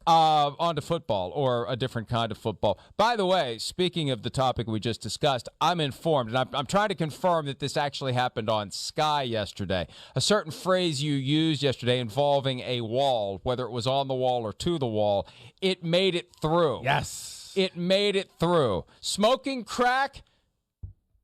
Onto football, or a different kind of football. By the way, speaking of the topic we just discussed, I'm informed, and I'm trying to confirm that this actually happened on Sky yesterday. A certain phrase you used yesterday involving a wall, whether it was on the wall or to the wall, it made it through. Yes. It made it through. Smoking crack,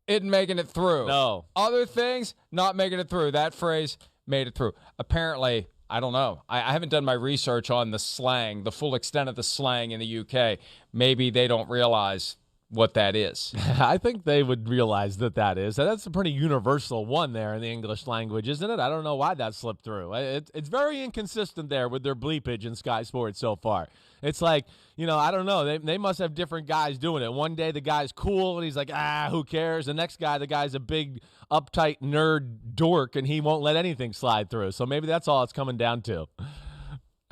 it making it through. No. Other things, not making it through. That phrase made it through. Apparently, I don't know. I haven't done my research on the slang, the full extent of the slang in the UK. Maybe they don't realize what that is. I think they would realize that is. That's a pretty universal one there in the English language, isn't it? I don't know why that slipped through. It's very inconsistent there with their bleepage in Sky Sports so far. It's like, I don't know. They must have different guys doing it. One day the guy's cool and he's like, who cares? The next guy, the guy's a big, uptight nerd dork and he won't let anything slide through. So maybe that's all it's coming down to.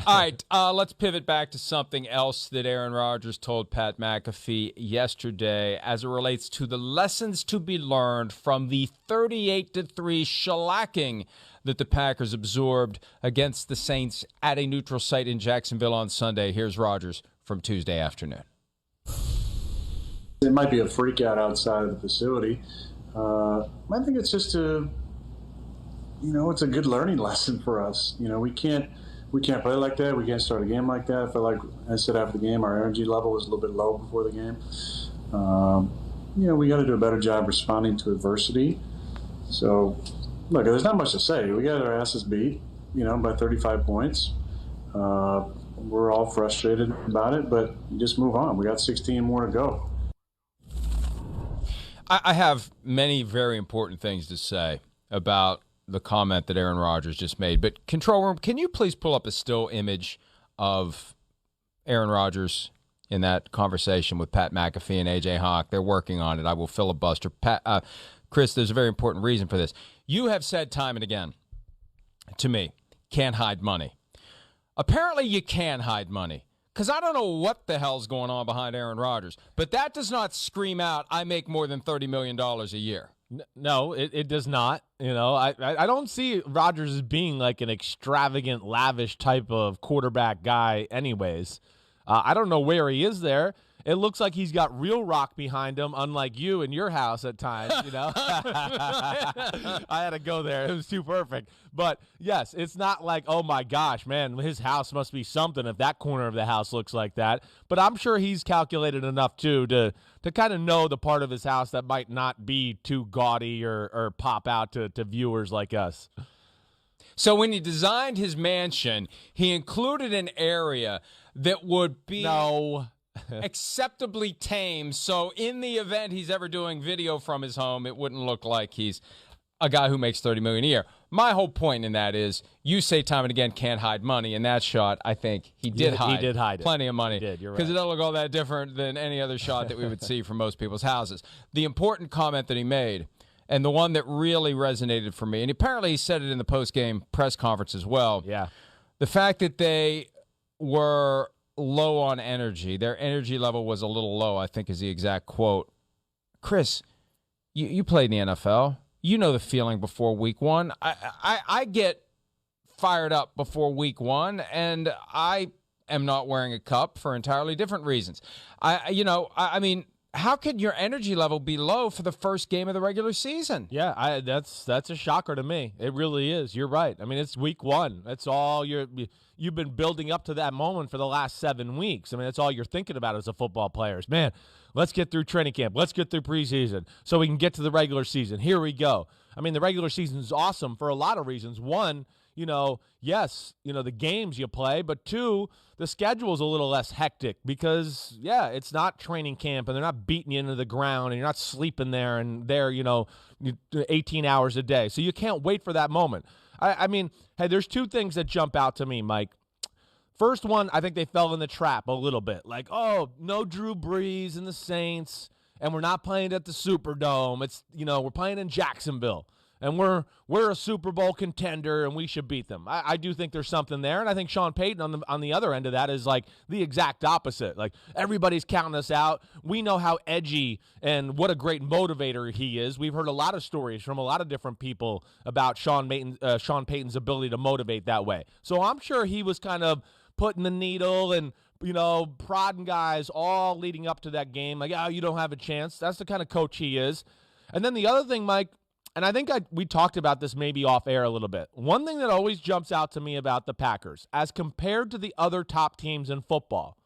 All right, let's pivot back to something else that Aaron Rodgers told Pat McAfee yesterday as it relates to the lessons to be learned from the 38-3 shellacking that the Packers absorbed against the Saints at a neutral site in Jacksonville on Sunday. Here's Rodgers from Tuesday afternoon. It might be a freak out outside of the facility. I think it's just it's a good learning lesson for us. We can't play like that. We can't start a game like that. I feel like I said after the game, our energy level was a little bit low before the game. We got to do a better job responding to adversity. So, look, there's not much to say. We got our asses beat, by 35 points. We're all frustrated about it, but you just move on. We got 16 more to go. I have many very important things to say about the comment that Aaron Rodgers just made. But, Control Room, can you please pull up a still image of Aaron Rodgers in that conversation with Pat McAfee and A.J. Hawk? They're working on it. I will filibuster. Chris, there's a very important reason for this. You have said time and again to me, can't hide money. Apparently you can hide money, because I don't know what the hell's going on behind Aaron Rodgers, but that does not scream out, I make more than $30 million a year. No, it does not. I don't see Rodgers as being like an extravagant, lavish type of quarterback guy anyways. I don't know where he is there. It looks like he's got real rock behind him, unlike you in your house at times, I had to go there. It was too perfect. But, yes, it's not like, oh, my gosh, man, his house must be something if that corner of the house looks like that. But I'm sure he's calculated enough, too, to kind of know the part of his house that might not be too gaudy or pop out to viewers like us. So when he designed his mansion, he included an area that would be acceptably tame, so in the event he's ever doing video from his home, it wouldn't look like he's a guy who makes $30 million a year. My whole point in that is, you say time and again can't hide money. In that shot, I think he did hide plenty of money. He did, you're right. Because it doesn't look all that different than any other shot that we would see from most people's houses. The important comment that he made, and the one that really resonated for me, and apparently he said it in the post-game press conference as well. Yeah. The fact that they were low on energy. Their energy level was a little low, I think is the exact quote. Chris, you played in the NFL. You know the feeling before week one. I get fired up before week one, and I am not wearing a cup for entirely different reasons. I mean, how could your energy level be low for the first game of the regular season? Yeah, that's a shocker to me. It really is. You're right. I mean, it's week one. That's all you've been building up to that moment for the last 7 weeks. I mean, that's all you're thinking about as a football player. Man, let's get through training camp. Let's get through preseason so we can get to the regular season. Here we go. I mean, the regular season is awesome for a lot of reasons. One, yes, the games you play, but two, the schedule's a little less hectic because, yeah, it's not training camp and they're not beating you into the ground and you're not sleeping there and there, 18 hours a day. So you can't wait for that moment. I mean, hey, there's two things that jump out to me, Mike. First one, I think they fell in the trap a little bit. Like, oh, no Drew Brees and the Saints, and we're not playing at the Superdome. It's, we're playing in Jacksonville. And we're a Super Bowl contender, and we should beat them. I do think there's something there, and I think Sean Payton on the other end of that is like the exact opposite. Like, everybody's counting us out. We know how edgy and what a great motivator he is. We've heard a lot of stories from a lot of different people about Sean Payton's ability to motivate that way. So I'm sure he was kind of putting the needle and, prodding guys all leading up to that game. Like, oh, you don't have a chance. That's the kind of coach he is. And then the other thing, Mike, and I think we talked about this maybe off air a little bit. One thing that always jumps out to me about the Packers, as compared to the other top teams in football,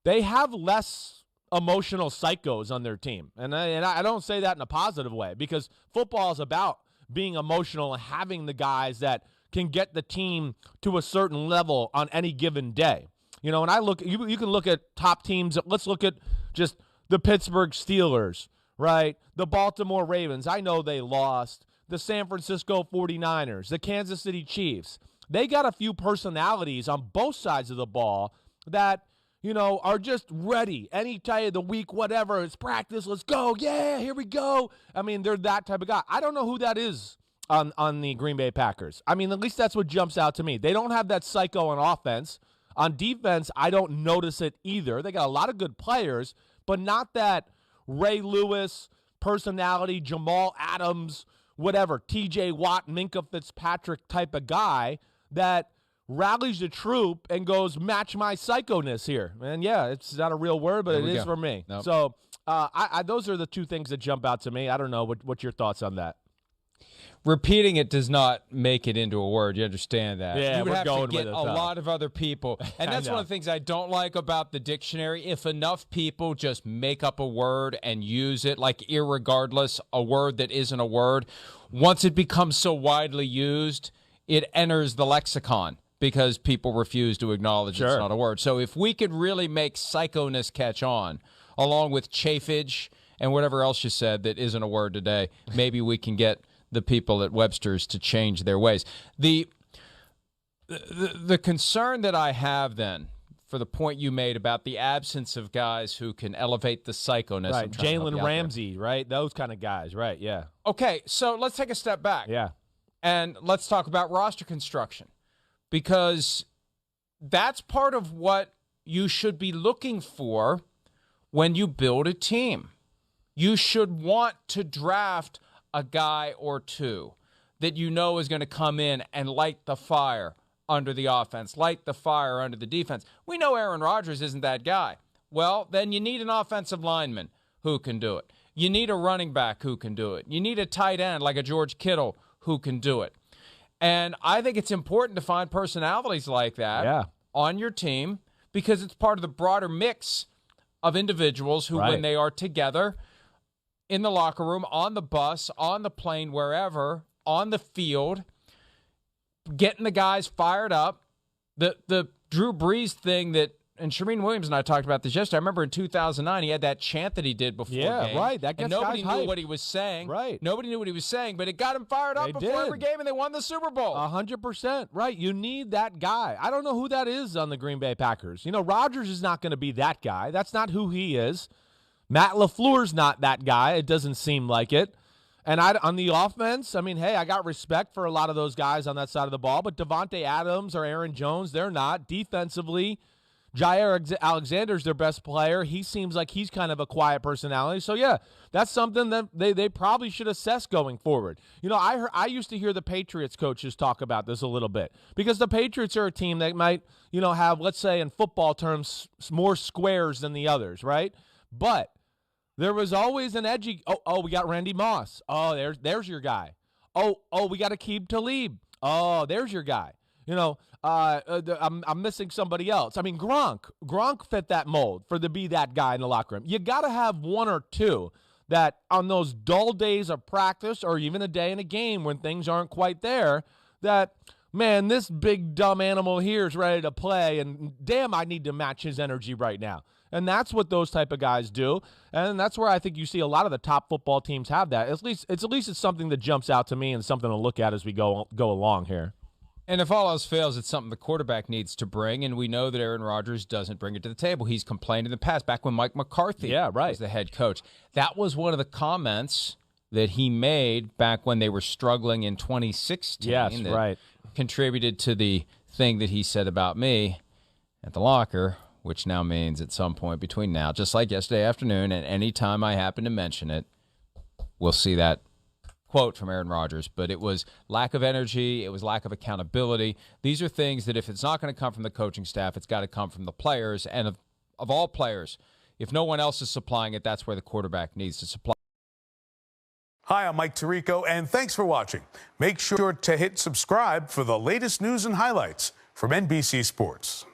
they have less emotional psychos on their team. And I don't say that in a positive way, because football is about being emotional and having the guys that can get the team to a certain level on any given day. And I look, you can look at top teams. Let's look at just the Pittsburgh Steelers, right? The Baltimore Ravens. I know they lost. The San Francisco 49ers, the Kansas City Chiefs. They got a few personalities on both sides of the ball that, are just ready. Any day of the week, whatever, it's practice, let's go. Yeah, here we go. I mean, they're that type of guy. I don't know who that is on the Green Bay Packers. I mean, at least that's what jumps out to me. They don't have that psycho on offense. On defense, I don't notice it either. They got a lot of good players, but not that Ray Lewis personality, Jamal Adams, whatever, TJ Watt, Minka Fitzpatrick type of guy that rallies the troop and goes, match my psychoness here. And yeah, it's not a real word, but it is for me. Nope. So those are the two things that jump out to me. I don't know. What's your thoughts on that? Repeating it does not make it into a word. You understand that? Yeah, you would we're have going to get with it, a lot of other people. And that's one of the things I don't like about the dictionary. If enough people just make up a word and use it, like irregardless, a word that isn't a word, once it becomes so widely used, it enters the lexicon because people refuse to acknowledge it's not a word. So if we could really make psychoness catch on, along with chafage and whatever else you said that isn't a word today, maybe we can get the people at Webster's to change their ways. The concern that I have then, for the point you made about the absence of guys who can elevate the psychoness. Right, Jalen Ramsey, right? Those kind of guys, right, yeah. Okay, so let's take a step back. Yeah. And let's talk about roster construction, because that's part of what you should be looking for when you build a team. You should want to draft a guy or two that you know is going to come in and light the fire under the offense, light the fire under the defense. We know Aaron Rodgers isn't that guy. Well, then you need an offensive lineman who can do it. You need a running back who can do it. You need a tight end like a George Kittle who can do it. And I think it's important to find personalities like that on your team, because it's part of the broader mix of individuals who, when they are together, in the locker room, on the bus, on the plane, wherever, on the field, getting the guys fired up. The Drew Brees thing that, and Shereen Williams and I talked about this yesterday. I remember in 2009 he had that chant that he did before game. Right. That gets and nobody guys knew hyped. what he was saying. Right. Nobody knew what he was saying, but it got him fired up before every game, and they won the Super Bowl. 100%. Right. You need that guy. I don't know who that is on the Green Bay Packers. Rodgers is not going to be that guy. That's not who he is. Matt LaFleur's not that guy. It doesn't seem like it. And on the offense, I mean, hey, I got respect for a lot of those guys on that side of the ball, but Devontae Adams or Aaron Jones, they're not. Defensively, Jair Alexander's their best player. He seems like he's kind of a quiet personality. So, yeah, that's something that they probably should assess going forward. I used to hear the Patriots coaches talk about this a little bit, because the Patriots are a team that might, have, let's say in football terms, more squares than the others, right? But there was always an edgy, we got Randy Moss. Oh, there's your guy. Oh, we got Aqib Talib. Oh, there's your guy. I'm missing somebody else. I mean, Gronk fit that mold to be that guy in the locker room. You got to have one or two that on those dull days of practice, or even a day in a game when things aren't quite there, that, man, this big dumb animal here is ready to play, and damn, I need to match his energy right now. And that's what those type of guys do. And that's where I think you see a lot of the top football teams have that. At least it's something that jumps out to me and something to look at as we go along here. And if all else fails, it's something the quarterback needs to bring, and we know that Aaron Rodgers doesn't bring it to the table. He's complained in the past, back when Mike McCarthy was the head coach. That was one of the comments that he made back when they were struggling in 2016. Yes, right. Contributed to the thing that he said about me at the locker, which now means at some point between now, just like yesterday afternoon, and any time I happen to mention it, we'll see that quote from Aaron Rodgers, but it was lack of energy. It was lack of accountability. These are things that if it's not going to come from the coaching staff, it's got to come from the players. And of all players, if no one else is supplying it, that's where the quarterback needs to supply. Hi, I'm Mike Tirico, and thanks for watching. Make sure to hit subscribe for the latest news and highlights from NBC Sports.